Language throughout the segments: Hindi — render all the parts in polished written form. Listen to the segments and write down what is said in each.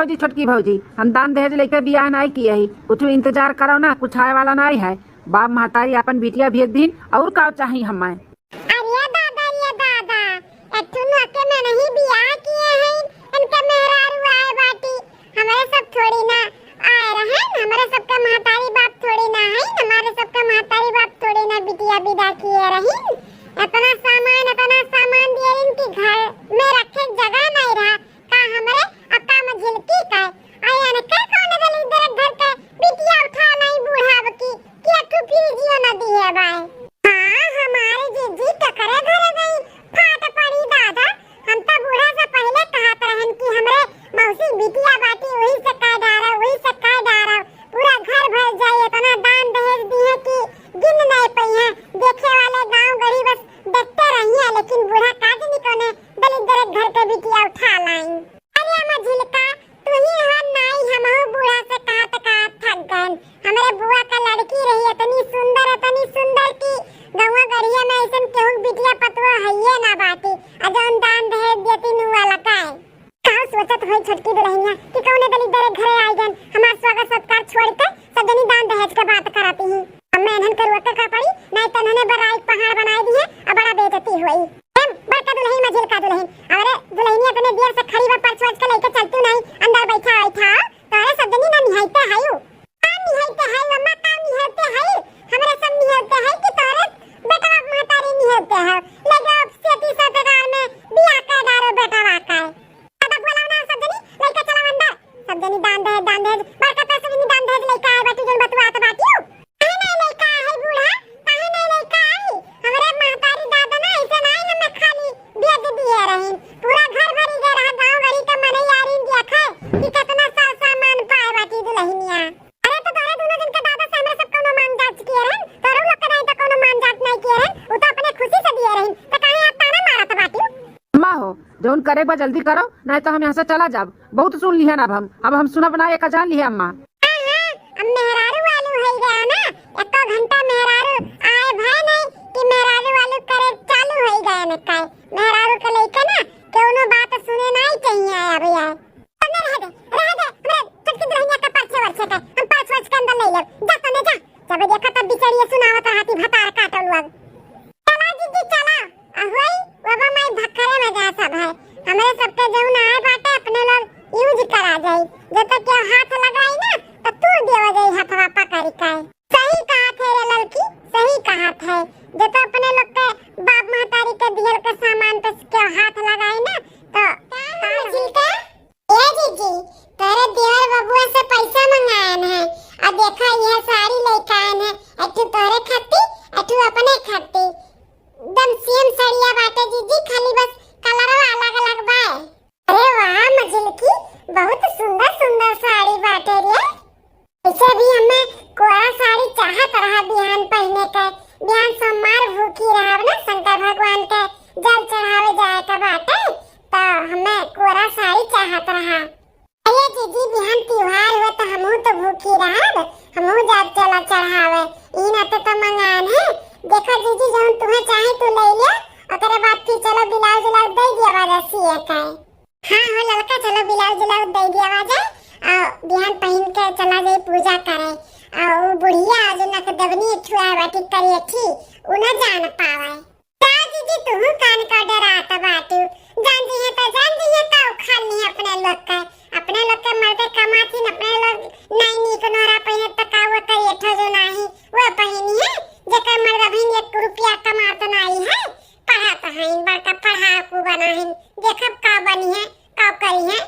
भौजी छोटकी भौजी, हम दान दहेज लेके बियाह नहीं किए ही, कुछ इंतजार करो ना, कुछ आए वाला नहीं है। बाप महतारी अपन बिटिया भेज दीन और का चाहिए हमें। अरे दादा एठुनु के में नहीं बियाह किए हैं, इनके मेहरारू आए बाटी, हमारे सब थोड़ी ना आए रहे, हमारे सबका महतारी बाप थोड़ी ना है, हमारे सबका महतारी बाप थोड़ी ना बिटिया विदा किए रही। इतना सामान दिए इनकी घर में रखे जगह नहीं रहा का हमारे अक्का में झिलकी का आया न का कौन दली इधर घर के बिटिया उठा नहीं बूढ़ा की क्या तू फिर जियो न दी है भाई। हां हमारी जीजी तो करे घर गई फाट पड़ी दादा, हम तो बूढ़ा से पहले कहत रहन कि हमरे मौसी बिटिया बाटी वही से कह डारा पूरा घर भर जाए, इतना दान दहेज दिए कि गिन नहीं पई है। देखे वाले गांव गरीब बस देखते रही है, लेकिन बूढ़ा काज नहीं कोने दलित घर के बिटिया उठा लाई। अरे अम्मा झिलका तू ही हर नाई, हम बूढ़ा से कहत थक गए। हमारे बुआ का लड़की रही इतनी सुंदर की गांव गड़िया में ऐसन केहू बिटिया पतवा हइए ना बाटी, अजौन दान दहेज देती नु वाला काए का सोचत होई छोटकी दुल्हनिया कि कौने दलित घरे आई गन, हमार स्वागत सत्कार छोड़ के सब जनी दान दहेज के बात करती ही। हमें इन्हन करुआ का पड़ी नहीं तो इन्होंने बड़ा एक पहाड़ बनाई दिए और बड़ा बेइज्जती हुई। हम बड़का दुल्हन में झिलका दुल्हन, अरे दुल्हनिया इतने देर से खड़ी बा पर सोच के लेके चलती नहीं, अंदर बैठा तोरे सब जनी ना निहाइते हायो निहाइते हाय मम्मा का निहाइते हाय, हमरे सब निहाइते हाय कि तोरे बेटा बाप महतारी निहाइते है ले जाओ सेती सतगार में बियाह कर डारो बेटा वाका अब बोलाओ ना सब जनी लेके चलो अंदर, सब जनी दान दहेज बड़का पैसे जनी दान दहेज लेके आए बैठी जन बतवा तो बाटियो काहे नहीं लेके आए बूढ़ा, काहे नहीं लेके आई। हमरे महतारी दादा ना ऐसे नहीं हमें खाली भेज दिए रही, पूरा घर भरी गए रहा गांव गरी के मने यारी देखा कि कितना सामान पाए बाटी दुल्हनिया। अरे तो तोरे दोनों दिन के दादा से हमरे सब कोनो मान जांच किए रहन, तोरे लोग के नहीं तो कोनो मान जांच नहीं किए रहन, वो तो अपने खुशी से दिए रहन, तो काहे आप ताना मारत बाटी। माँ हो जोन करे बा जल्दी करो, नहीं तो हम यहाँ से चला जाब। बहुत सुन लिया ना अब हम सुना बना एक जान लिया अम्मा। अब मेहरारू वालू हो गया ना, एको घंटा मेहरारू आए भाई नहीं कि मेहरारू वालू करे चालू हो गया न काय मेहरारू के लेके ना कोनो बात सुने नहीं चाहिए अब यार। तने रह दे हमरे छोटकी दुल्हनिया का परछे वरछे के हम परछ के अंदर ले ले जा तने जा, जब देखा तब बिचड़िए सुनावत हाथी भतार काटल लग। चला जीजी चला ahoy बाबा मैं भखरे में जा सब है, हमरे सबके जौन आए बाटे अपने लोग यूज करा जाई, जब तक के हाथ लगाई ना तो तू देवा जाई हाथवा पकड़ के। सही कहा थे रे लड़की, सही कहा थे, जो तो अपने लोग के बाप महतारी के दियल के सामान पे के हाथ लगाई ना तो झिलका ए जीजी तेरे देवर बबुआ से पैसा मंगाए हैं, अब देखा यह साड़ी लेके आए हैं, एठू तोरे खाती एठू अपने खाती एकदम सेम साड़िया बाटे जीजी, खाली बस कलरवा अलग बाए। अरे वाह मझिलकी बहुत सुंदर साड़ी बाटे रे, ऐसे भी हमें कोरा साड़ी चाहत रहा बिहान पहने के, बिहान सोमवार भूखी रहा ना शंकर भगवान के जल चढ़ावे जाए के बाटे, तो हमें कोरा साड़ी चाहत रहा। अरे जीजी बिहान त्योहार हुआ तो हमहू तो भूखी रहा, हमहू जल चला चढ़ावे ई ना तो मंगान है। देखो जीजी जौन तुम्हें चाहे तू ले ले, ओकरे बाद फिर चलो ब्लाउज दे दिया बाजा सिए के। हां हो लड़का चलो ब्लाउज दे दिया बाजा और बिहान पहन के चला जाए पूजा करे, और वो बुढ़िया जो ना के दबनी छुआ बाटी करिए थी उ ना जान पावे। ता जीजी तू कान का डरात बाटू जान जी है तो खाली अपने लोग के मर्दे कमाती अपने लोग नहीं नीक नोरा पहने त का वो करिए ठो जो नहीं वो पहनी है, जेकर मर्द भी 1 रुपया कमात नहीं है, पढ़ात है बड़का पढ़ाकू बना है, देखब का बनी है का करी है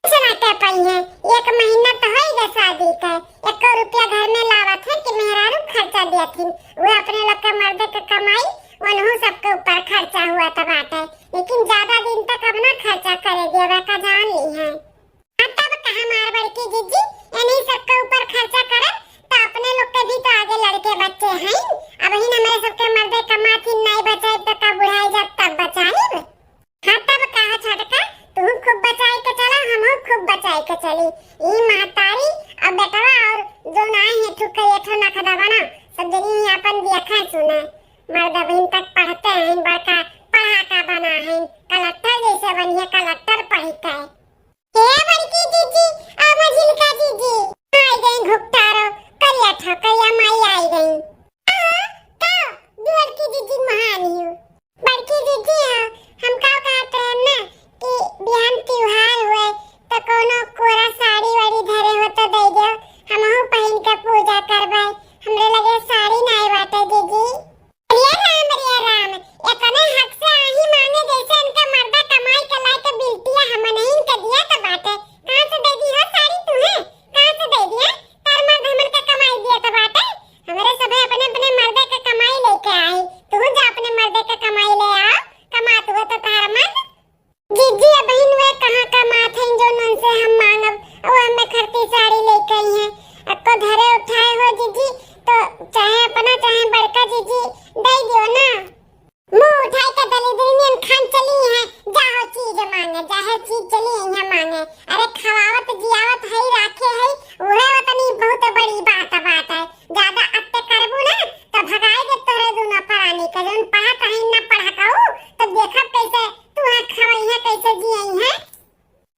चला के पई है। 1 महीना तो होई गए शादी के, 1 रुपया घर में लावत है कि मेहरारू खर्चा देथिन, वो अपने लोग के मर्दे के कमाई उन्हों सबके ऊपर खर्चा हुआ तो बाटे, लेकिन ज्यादा दिन तक अब ना खर्चा करे देवा का जान ली है। तब कहा मार बड़की जीजी इन्हीं सबके ऊपर खर्चा करे तो अपने लोग के भी तो आगे लड़के बच्चे हैं, अब ही हमारे सबके मर्दे कमाती नहीं बचाए तो का बुढ़ाई जब तब बचाई। हाँ तब कहा छोटका तू खूब बचाई के चला, हम खूब बचाई के चली, ई महतारी अब बेटवा और जो नाई है ठुके ये ठो ना खदावा ना सब जनी अपन देखा सुना मर्द बहन तक पढ़ते हैं, बड़का पढ़ा का बना है, कलेक्टर जैसे बनिए कलेक्टर पढ़ी का। ए बड़की जीजी आ मझिलका जीजी आई गई घुकटारो करिया ठकरिया माई आई गई का बड़की जीजी महानी हो बड़की जीजी हम का कहते हैं ना कि बिहान त्योहार हुए तो कोनो कोरा साड़ी वाड़ी धरे हो तो दे दो हमहु पहन के पूजा करबै हमरे लगे साड़ी नहीं बाटे जीजी रिया राम एकने हक से आही मांगे जैसे इनका मर्दा कमाई के लाई के बिल्टिया हम नहीं इनके दिया तो बाटे कहां से दे दी हो साड़ी तुम्हें कहां से दे दिया तार मर्द हमर के कमाई दिया तो बाटे हमरे सब अपने अपने मर्दे के कमाई लेके आई तू जा अपने मर्दे के कमाई ले आ कमात हुआ तो तार मर्द जीजी बहन वे कहां कमात हैं जो नन से हम मांगब ओ हमें खरती साड़ी लेके आई है अक्को धरे उठाए हो जीजी तो चाहे अपना चाहे बड़का जीजी दे दियो ना मुंह उठाई के दलिद्रीनियन खान चली है जाहो चीज मांगे चाहे चीज चली है मांगे अरे खवावत जियावत है राखे है ओहे वतनी बहुत बड़ी बात है ज्यादा अत्ते करबू ना तो भगाए दे तोरे दुनो परानी के जोन पढ़ा कहीं ना पढ़ा कहू तो देखब कैसे तू है खवई है कैसे जियई है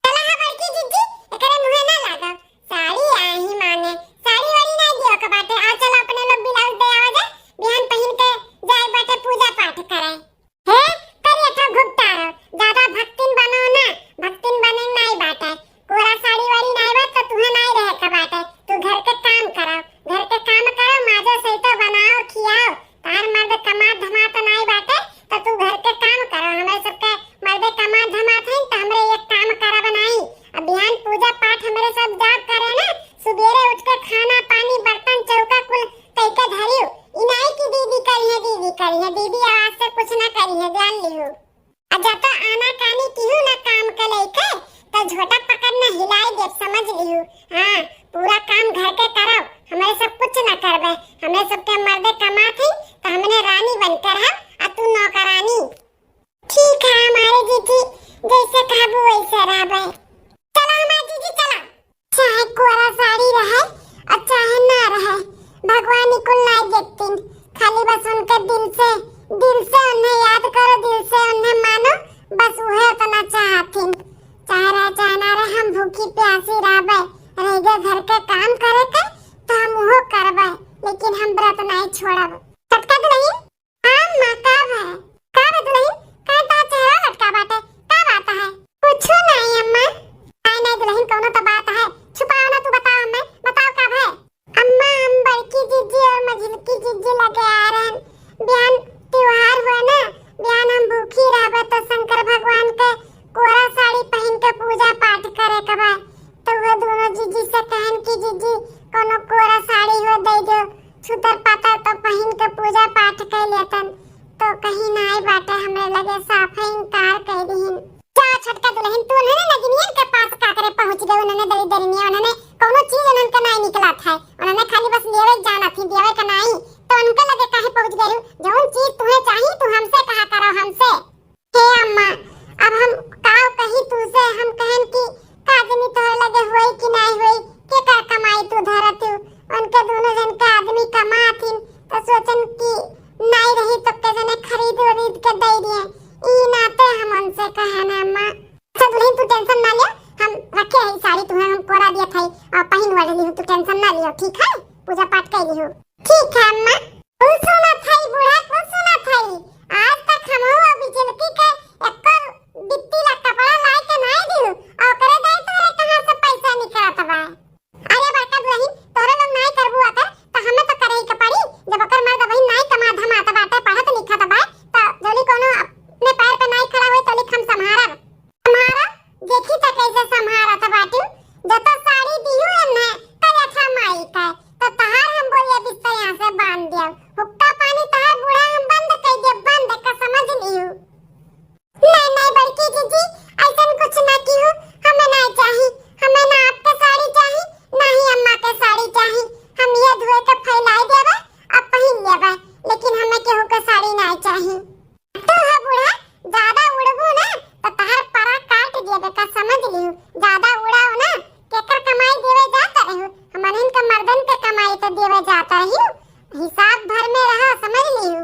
चला है बड़की जीजी एकरे मुंह ना लागब साड़ी आही मांगे साड़ी वाड़ी ना दियो के बाटे आ चलो अपने लोग ब्लाउज दे आवा जा बिहान पहन के जाए बाटे पूजा पाठ करे हे करिए तो घुपटारो ज्यादा भक्तिन बनो ना भक्तिन बने नहीं बाटे कोरा साड़ी वाड़ी नहीं बात तो तुम्हें नहीं रहे के बाटे तू घर के काम करो माजो सही तो बनाओ खियाओ तार मर्द कमा धमा तो नहीं बाटे तो तू घर के काम करो हमें सबके मर्द कमा धमा थे तो हमरे एक काम करा बनाई अब बिहान पूजा पाठ हमरे सब जाप करे ना सुबेरे उठ के खाना पानी बर्तन चौका कुल कैके धरियो इनाई की दीदी करी है दीदी आवाज से कुछ ना करी है जान लियो अजा तो आना कानी किहू ना काम के लेके तो झोटा पकड़ना हिलाई दे समझ लियो हां पूरा काम घर के करो हमें सब कुछ ना करबे हमें सबके मर्दे कमा थे तो हमने रानी बनकर रह आ तू नौकरानी ठीक है हमारे जीजी जैसे कहबू वैसे रहबे चलो हमारे जीजी चलो चाहे कोरा साड़ी रहे और चाहे ना रहे भगवान को ना देखतीन खाली बस उनके दिल से उन्हें याद करो दिल से उन्हें मानो बस वह उतना चाहतीन चाहे रहे चाहे ना रहे हम भूखी प्यासी रहबे रहेगे घर के काम करे के तो हम वो करबे लेकिन हम व्रत नहीं छोड़ब टटका दुल्हन हां मां का है दुल्हन का ता चेहरा लटका बाटे का बात है कुछ नहीं अम्मा नहीं दुल्हन कोनो तो बात है छुपाओ ना तू बताओ हमें बताओ कब है अम्मा हम बड़की जीजी और मझिलकी जीजी लगे आ रहे हैं बिहान त्योहार हुए ना बिहान हम भूखी रहबे तो शंकर भगवान के कोरा साड़ी पहन के पूजा पाठ करे कबा तो वो दोनों जीजी से कहन की जीजी कोनो कोरा साड़ी हो दे दो छुतर पातर तो पहन के पूजा पाठ कर लेतन तो कहीं ना आई बाटे हमरे लगे साफ है इनकार कर दीन जा छटका दुल्हन तू ने नगिनियन के पास का करे पहुंच गए उन्होंने दरिनिया उन्होंने कोनो चीज उनके नहीं निकला था उन्होंने खाली बस लेवे जाना थी देवे का नहीं तो उनके लगे काहे पहुंच गए जौन चीज तुम्हें चाहिए तू हमसे कहा करो हमसे हे अम्मा अब हम काव कही तू से हम कहन की काजनी तोरे लगे होई कि नहीं होई के का कमाई तू धरत उनके दोनों जन के आदमी कमाथिन तो सोचन की नहीं रही तो के जने खरीद के दे दिए ई नाते हम उनसे कहे ना अम्मा सब नहीं तू टेंशन ना ले हम रखे है साड़ी तुम्हें हम कोरा दिया था और पहन वाली ली तू टेंशन ना लियो ठीक है पूजा पाठ कर लियो ठीक है अम्मा तू सुना थाई बूढ़ा को सुना थाई आज तक हम हो बिजलती के एक बित्ती ला कपड़ा लाई के नहीं दियो और करे दे तोरे कहां से पैसा निकलत बा अरे बड़का दुल्हन तोरे लोग नहीं करबू अगर तो हमें तो करे ही के पड़ी जब अकर मर्द बहन नहीं कमा धमाता बाटे पढ़त लिखत बा तो जोली कोनो अपने पैर पे नहीं खड़ा होई तो लिखम संभारब देखी त कैसे संभारत बाटू जब तो साड़ी दियो ने त अच्छा माई का तो तहार हम बोलिए बिस्तर यहां से बांध दियो हुक्का पानी तहार बूढ़ा हम बंद कर दियो बंद का समझ लियो नहीं बड़की जीजी ऐसन कुछ ना कियो हमें नहीं चाहिए हमें ना आपके साड़ी चाहिए ना ही अम्मा के साड़ी चाहिए हम ये धोए के फैलाई देबे अब पहन लेबे लेकिन हमें केहू के साड़ी नहीं चाहिए तो है बूढ़ा ज्यादा उड़बू ना तो तहार परा काट देबे का समझ लियो ज्यादा उड़ाओ ना केकर कमाई देवे जाता रहो हमन के मर्दन के कमाई तो देवे जाता रहो हिसाब भर में रहो समझ लियो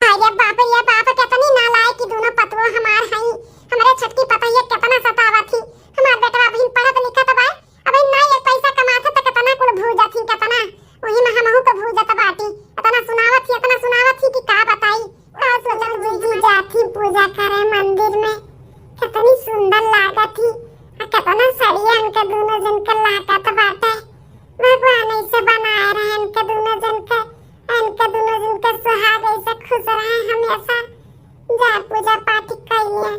अरे बाप ये बाप कितनी नालायक की दोनों पतवो हमार हई हमारे छटकी पता ये कितना सतावा थी हम हमार बेटवा बहिन पढ़त लिखत बा अबे ना ये पैसा कमात त कतना कुल भू जाथी कतना ओही में हमहु के भू जात बाटी इतना सुनावत थी कि का बताई आ सोचल जीजी जाथी पूजा करे मंदिर में कितनी सुंदर लागत थी कितना सड़िया इनके दोनों जन के लागत बाटे भगवान ऐसे बनाए रहे इनके दोनों जन के सुहाग ऐसे खुश रहे हमेशा जा पूजा पाठ कइले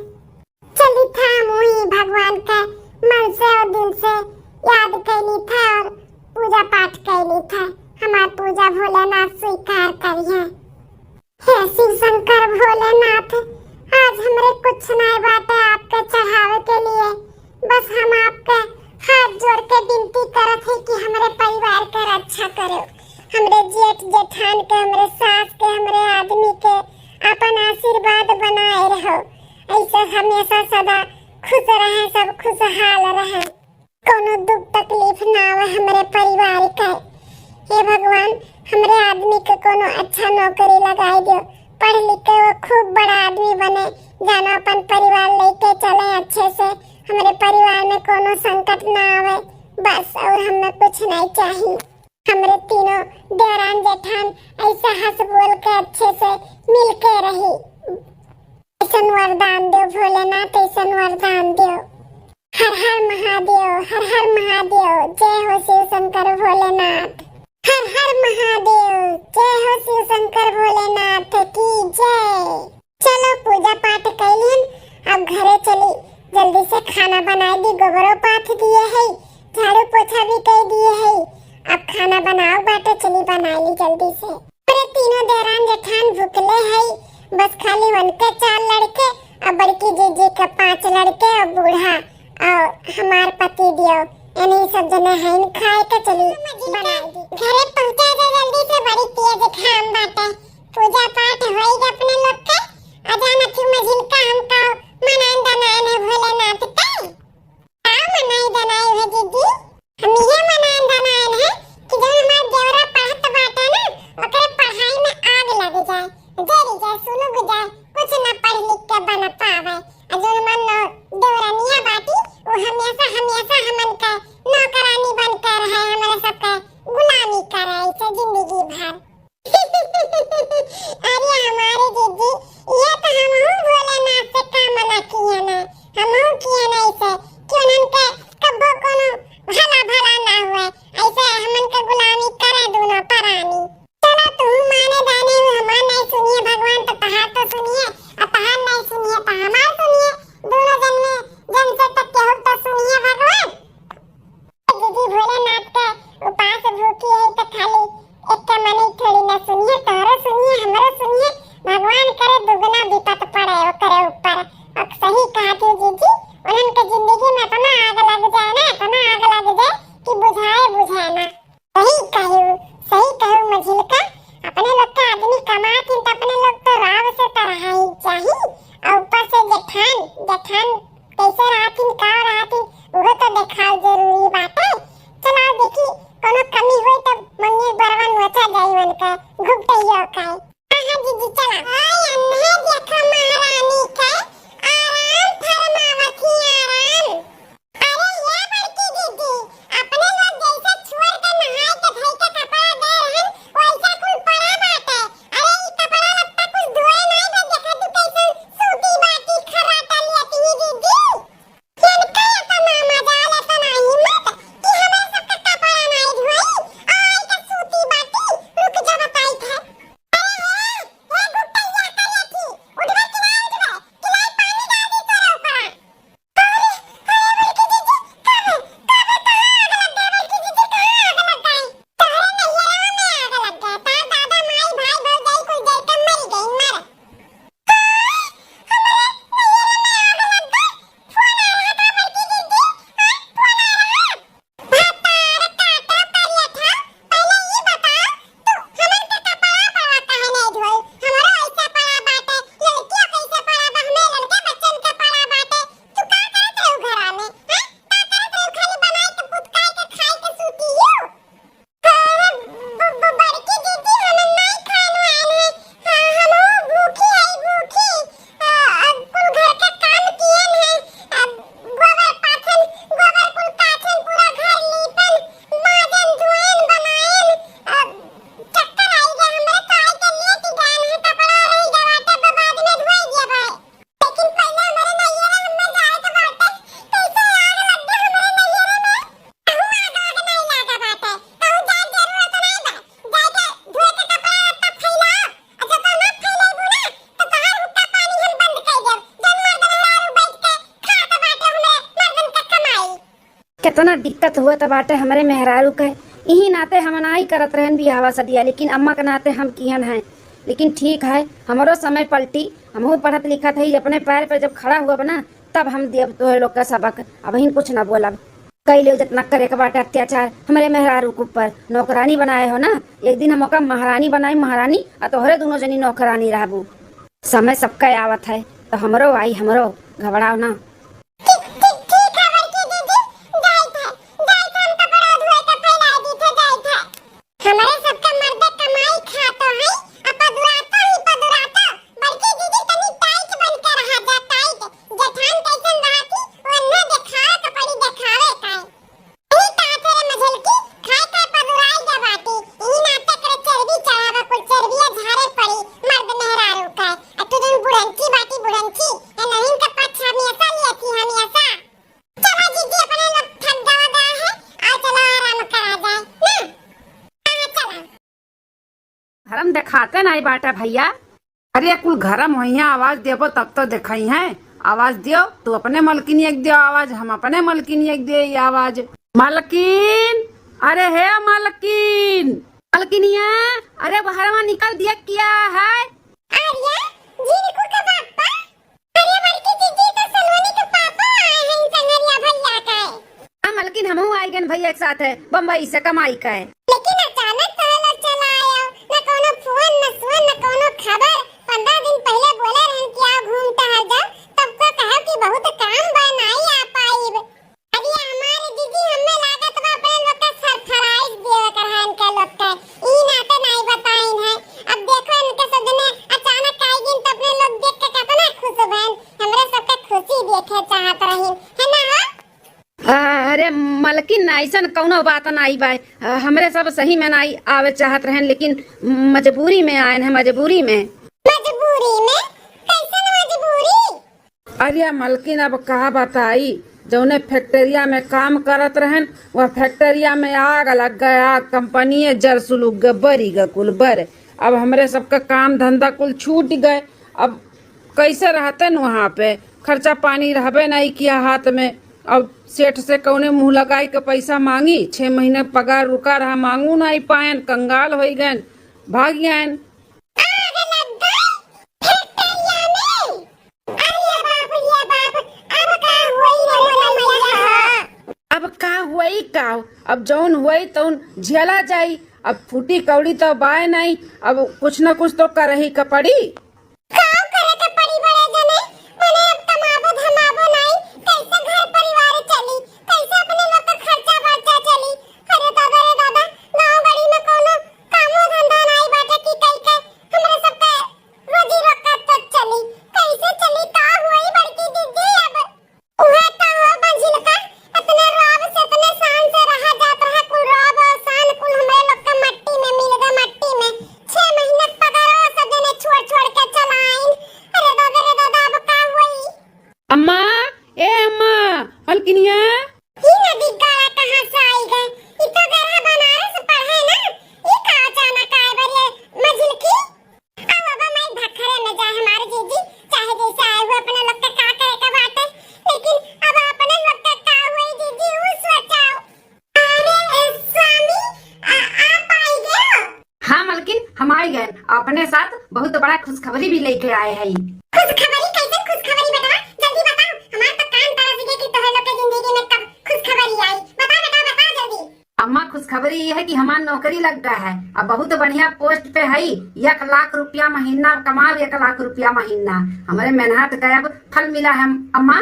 चली था मुई भगवान के मन से और दिल से याद कैली था और पूजा पाठ कैली था हमार पूजा भोलेनाथ स्वीकार करिए हे शिव शंकर भोलेनाथ आज हमरे कुछ नहीं बाटे आपके चढ़ावे के लिए बस हम आपके हाथ जोड़ के विनती करत है कि हमरे परिवार के रक्षा करो हमरे जेठ जेठान के हमरे सास के हमरे आदमी के अपन आशीर्वाद बनाए रहो ऐसे हमेशा सदा खुश रहे सब खुशहाल रहे कोनो दुख तकलीफ ना आवे हमरे परिवार के हे भगवान हमरे आदमी के कोनो अच्छा नौकरी लगाई दो पढ़ लिख के वो खूब बड़ा आदमी बने जानो अपन परिवार लेके चले अच्छे से हमारे परिवार में कोनो संकट ना आवे बस और हमें कुछ नहीं चाहिए हमरे तीनों देरान जेठान ऐसा हंस बोल के अच्छे से मिल के रही ऐसन वरदान दो भोलेनाथ ऐसन वरदान दो हर हर महादेव जय हो शिव शंकर भोलेनाथ हर हर महादेव जय हो शिव शंकर भोलेनाथ की जय चलो पूजा पाठ कैलिन अब घरे चली जल्दी से खाना बना दी गोबरो पाथ दिए है झाड़ू पोछा भी कर दिए है अब खाना बनाओ बाटे चली बना ली जल्दी से अरे तीनों देरान जेठान भूखले है बस खाली उनके 4 लड़के और बड़की जीजी के 5 लड़के और बूढ़ा और हमार पति दियो यानी सब जने हैं खाए के चली बना दी घरे पहुंचा दे जल्दी से बड़ी तेज खाम बाटे पूजा पाठ होई अपने लोग के अजान अथु मझिल का हमका मनान दनान है भोलेनाथ का मनाई दनाई है जीजी हम ये मनान दनान है कि जो हमार देवरा पढ़त बाटे ना ओकरे पढ़ाई में आग लग जाए देरी जाए सुनुग जाए कुछ ना पढ़ लिख के बन पावे जो मन देवरानिया बाटी वो हमेशा हमन का नौकरानी बनकर है हमारे सबका गुलामी करे ऐसे जिंदगी भर अरे हमारे जीजी ये तो हम भोलेनाथ से काम ना किए ना हम किए ना ऐसे क्यों उनके कब्बो कोनो भला ना हुए ऐसे हमन के गुलामी करे दोनों परानी चलो तुम माने दाने हमार नहीं सुनिए भगवान तो तहार तो सुनिए और तहार नहीं सुनिए तो हमार सुनिए दोनों जन से तक के हो तो सुनिए भगवान दीदी भोलेनाथ का उपास भूखी है तो खाली एक का मन ही थोड़ी ना सुनिए तोरो सुनिए हमरो सुनिए भगवान करे दुगना विपत पड़े वो करे ऊपर और सही कहा थी जीजी उनके जिंदगी में इतना आग लग जाए ना इतना आग लग जाए कि बुझाए ना सही कहूँ मझिल का अपने लोग का आदमी कमाती तो अपने लोग तो राव से तरह ही चाहिए और ऊपर से जेठान कैसे रहती का रहती वो तो देखा जरूरी बात है चलो देखी कोनो कमी हुई तो मंगे बरवन वचा जाई उनका घुपटे यो का हां जीजी चला आय अन्हे देखो महारानी के आराम फरमावती आराम अरे ये बड़की दीदी अपने लोग जैसे छोड़ के नहाए के धई के कपड़ा दे रहन वैसा कुल पड़ा बाटे अरे ई कपड़ा लगता कुछ धोए नहीं बे देखा तू कैसे सूती बाटी खराटा लेती दीदी केन का अपना मजा लेता नहीं हिम्मत कि हमें सबका कपड़ा नहीं धोई आय के सूती बाटी रुक जा बताई था अरे हे गुप्ता या कर थी उठवा कितना दिक्कत हुआ था बाटे हमारे मेहरारू के। यही नाते हम ना ही करत रहन बियाह सदिया, लेकिन अम्मा के नाते हम किहन हैं। लेकिन ठीक है, हमारो समय पलटी, हमहू पढ़त लिखत है, अपने पैर पे जब खड़ा हुआ बना तब हम देव तो लोग का सबक। अब ही कुछ ना बोलब, कई लोग जितना करे के बाटे अत्याचार हमारे मेहरारू के ऊपर। नौकरानी बनाए हो ना, एक दिन हम ओका महारानी बनाई, महारानी और तोहरे दोनों जनी नौकरानी रहबू। समय सबका आवत है तो हमरो आई, हमरो घबराओ ना। धर्म दिखाते नहीं बाटा भैया। अरे कुल घरम होइया आवाज देबो तब तो दिखाई है। आवाज दियो, तू अपने मलकिन एक दियो आवाज, हम अपने मलकिन एक दे आवाज। मलकिन, अरे है मलकिन, मलकिनिया, अरे बाहर निकल दिया क्या है? मलकिन हमहू आई गए भैया एक साथ है, बम्बई से कमाई का है। लेकिन अचानक कहलो चला आयो, न कोनो फोन न सुन न कोनो खबर। 15 दिन पहले बोले रहन कि आओ घूमता है जा, तब तो कहा कि बहुत काम बा नहीं आ पाईब। अभी हमारे दीदी हमें लागत बा अपने लोग का सरप्राइज देवे करहन के लोग के ई नाते नहीं बताइन है। अब देखो इनके सजने अचानक आई गिन तो अपने लोग देख के कितना खुश भन, हमरे सबके खुशी देखे चाहत रही है ना। अरे मलकिन ऐसा कौनो बात नहीं बा, हमरे सब सही में नहीं आवे चाहत रहन, लेकिन मजबूरी में आए हैं। मजबूरी में कैसे मजबूरी? अरे मलकिन अब कहा बताई, जौने फैक्ट्रिया में काम करत रहन वह फैक्ट्रिया में आग लग गया, कंपनी जर सुलू बरी ग कुल बर। अब हमरे सबका काम धंधा कुल छूट गए। अब कैसे रहते न वहाँ पे, खर्चा पानी रहबे नहीं किया हाथ में। अब सेठ से कौने मुंह लगाई के पैसा मांगी, 6 महीने पगार रुका रहा, मांगू नहीं पायन, कंगाल हो गए, भाग गए। अब का हुई का, अब जौन हुई तौन झेला जाई। अब फूटी कौड़ी तो बाय नहीं, अब कुछ न कुछ तो कर ही का पड़ी। अम्मा, ए अम्मा, मलकिनिया, ई नदी गाड़ा कहां से आई गए? ई तो गरहा बनारस पढ़े ना, ई का अचानक आए बरिए मजिल की। अब मैं भखरे में जाए हमारे जीजी, चाहे जैसे आए हुए अपने लोग का का करे का बात है, लेकिन अब अपने लोग का का हुई जीजी वो सोचाओ। अरे स्वामी, आप आई गए हो? हाँ मलकिन, हम आई गए, अपने साथ बहुत बड़ा खुशखबरी भी लेके आए हैं। खुशखबरी? कैसे खुशखबरी बेटा? जल्दी बताओ, हमार तो कान तरस गए कि तोहे लोग के जिंदगी में कब खुशखबरी आई। बताओ बेटा, बताओ जल्दी। अम्मा खुशखबरी ये है कि हमार नौकरी लग गया है, अब बहुत बढ़िया पोस्ट पे है। 1 लाख रुपया महीना कमाओ, 1 लाख रुपया महीना। हमारे मेहनत का अब फल मिला है अम्मा।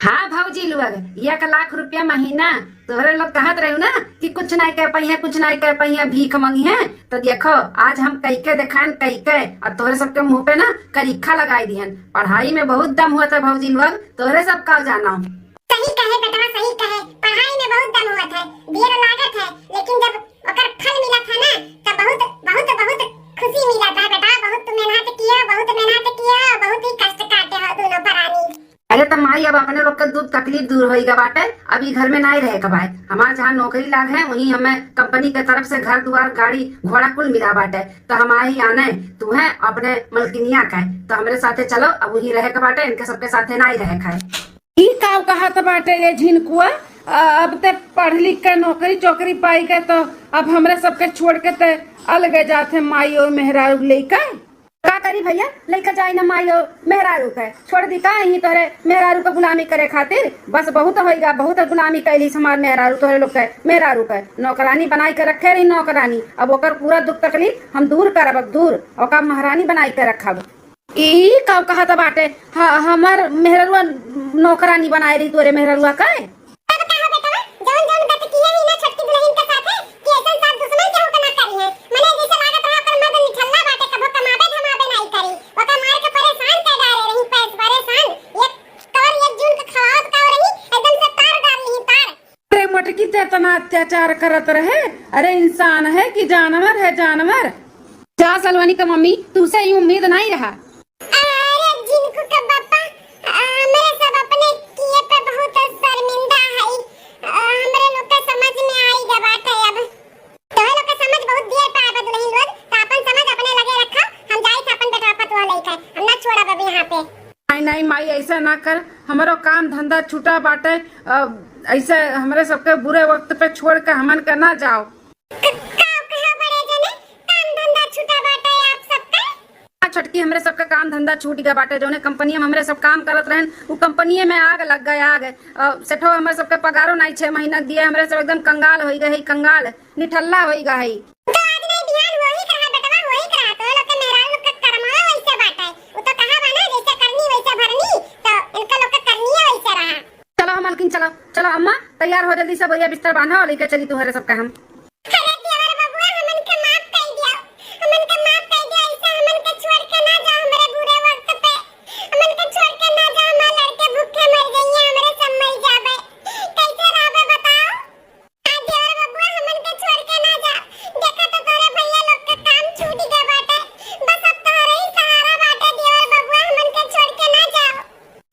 हाँ भौजी लोग, 1 लाख रुपया महीना। तोहरे लोग कहत रहे ना कि कुछ नहीं कर पाई है, कुछ नहीं कर पाई है, भीख मंगी है। तो देखो आज हम कई के दिखाएं, कई के, और तोहरे सबके मुंह पे ना करीखा लगाई दिहन। पढ़ाई में बहुत दम हुआ था भौजी लोग, तोहरे सब का जाना। सही कहे बेटा, सही कहे, पढ़ाई में बहुत दम हुआ था, देर लागत है, लेकिन जब ओकर फल मिला था ना तो बहुत बहुत बहुत खुशी मिला था बेटा। बहुत मेहनत किया, बहुत मेहनत किया, बहुत ही कष्ट काटे हो दोनों परानी। अरे तो माई अब अपने लोग का दुख तकलीफ दूर मंजूर होएगा बाटे। अभी घर में नहीं रहे कबाए, हमारे जहाँ नौकरी लाग है वहीं हमें कंपनी के तरफ से घर द्वार गाड़ी घोड़ा कुल मिला बाटे। तो हम ही आने तू है अपने मलकिनिया का तो हमारे साथे चलो, अब वही रहे के बाटे, इनके सबके साथे नहीं रहे खाए। ई का कहत बाटे ये झिनकुआ, अब ते पढ़ लिख के नौकरी चौकरी पाई के तो अब हमरे सबके छोड़ के ते अलग जाते माई और मेहरारू लेकर। का करी भैया, लेकर जाए ना माई और मेहरारू के, छोड़ दी का ही तोरे मेहरारू के गुलामी करे खातिर। बस बहुत होएगा, बहुत गुलामी कैली हमार मेहरारू तोरे लोग के मेहरारू के नौकरानी बनाई के रखे रही नौकरानी। अब ओकर पूरा दुख तकलीफ हम दूर करब, अब दूर ओकर महारानी बनाई के रखब। ई का कहत बाटे हमार मेहरुआ नौकरानी बनाए रही तोरे मेहरुआ का। तब का हो बेटा, जौन जौन बात किए ही ना छोटकी दुल्हन के साथे कि ऐसा साथ दुश्मन केहू के ना करी है। मने जैसे लागत रहा कर मर्द निठल्ला बाटे, कबो कमाबे धमाबे नहीं करी, ओका मार के परेशान कर डाले रही, पैस परेशान एक कवर एक जून के खवात का रही, एकदम से तार डाल रही तार। अरे मटकी ते इतना अत्याचार करत रहे, अरे इंसान है कि जानवर है जानवर। जा सलवानी का मम्मी, तुझसे ही उम्मीद नहीं रहा। अरे जिनको का बापा मेरे सब अपने किए पे बहुत शर्मिंदा है। हमरे लोग का समझ में आएगा बात है। अब तो लोग का समझ बहुत देर पे आबद नहीं लोग, तो अपन समझ अपने लगे रखा, हम जाई था अपन बेटा पतवा लेकर, हम ना छोड़ा बबी यहाँ पे। नहीं नहीं माई ऐसा ना कर, हमारो काम धंधा छूटा बाटे, ऐसे हमारे सबके बुरे वक्त पे छोड़ के हमन के ना जाओ। छोटकी हमरे सबका काम धंधा छूट गया बाटे, जोने कंपनी में हमरे सब काम करत रहन वो कंपनी में आग लग गए, आग सेठो हमरे सबके पगारो नहीं 6 महीना दिए, हमरे सब एकदम कंगाल हो गए, कंगाल निठल्ला हो गए। तो आज नहीं बिहान वही कहा बेटवा, वही कहा तो लोग के मेहरारू लोग का कर्मा वैसे बाटे। वो तो कहा बना जैसे करनी वैसे भरनी, तो इनका लोग का करनी वैसे रहा। चलो मालकिन, चलो चलो अम्मा तैयार हो जल्दी, सब भैया बिस्तर बांधो और लेकर चली तुम्हारे सबका हम।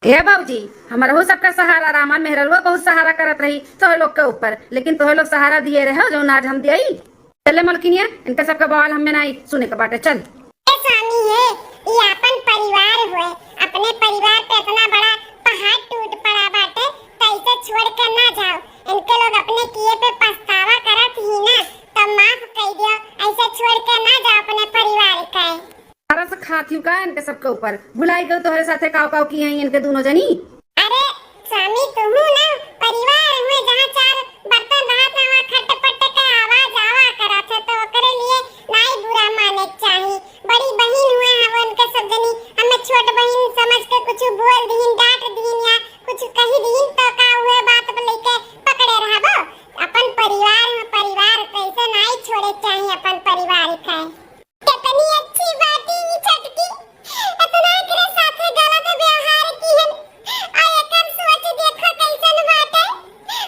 हे बाबूजी, हमारा हो सबका सहारा रामान मेहरलुआ बहुत सहारा करत रही तो लोग के ऊपर, लेकिन तो लोग सहारा दिए रहे जो आज हम दिए। चले मलकिनिया, इनका सबका बवाल हमें नहीं सुने का बाटे। चल स्वामी है ये अपन परिवार हुए, अपने परिवार पे इतना बड़ा पहाड़ टूट पड़ा बाटे, तो इसे छोड़ कर ना जाओ। इनके लोग अपने किए पे पछतावा करत ही ना, तो माफ कर दियो, ऐसे छोड़ कर ना जाओ अपने परिवार का। सारा से खाती का इनके सबके ऊपर भुलाई गई तोहरे साथे काव काव की हैं इनके दोनों जनी। अरे स्वामी तुम ना परिवार हुए, जहाँ 4 बर्तन रहा था वहाँ खटपट के आवाज आवा करा था, तो ओकरे लिए नहीं बुरा माने चाहिए। बड़ी बहन हुए हम उनके सब जनी, हमें छोट बहन समझ के कुछ बोल दीन, डांट दीन या कुछ कही दीन, तो का हुए बात लेके पकड़े रहबो। अपन परिवार में परिवार कैसे नहीं छोड़े चाहिए अपन परिवार का। कितनी अच्छी बात है ये छटकी, इतना एकरे साथे गलत व्यवहार की है, और एकर सोच देखो कैसन बात है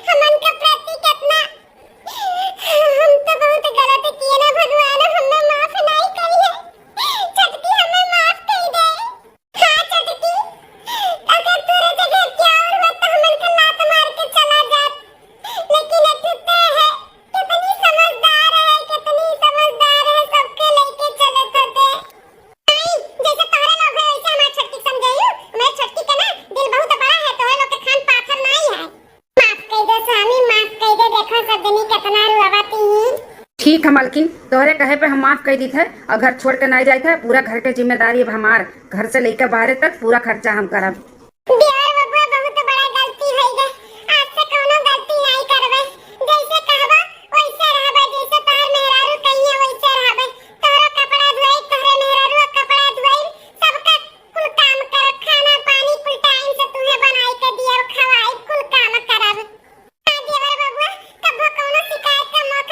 हमन के प्रति कितना। हम तो बहुत गलत किए ना भगवान, हमें माफ नहीं करी है छटकी, हमें माफ कर दे। हाँ छटकी, अगर तेरे जगह क्या और होता हमन के लात मार के चला जात, लेकिन अटूटे है, कितनी समझदार है, कितनी समझदार है, सबके लेके चले थे। नहीं जैसे तोहरे लोग है वैसे हमार छटकी समझाइयो, हमारे छटकी का ना दिल बहुत बड़ा है, तोहरे लोग के खान पाथर नहीं है। माफ कर दे स्वामी, माफ कर दे, देखो सब जनी कितना रुआवती है। ठीक है मालकिन, तोहरे कहे पे हम माफ कर दी थे और घर छोड़ के नहीं जाए थे, पूरा घर के जिम्मेदारी अब हमार, घर से लेकर बाहर तक पूरा खर्चा हम करब।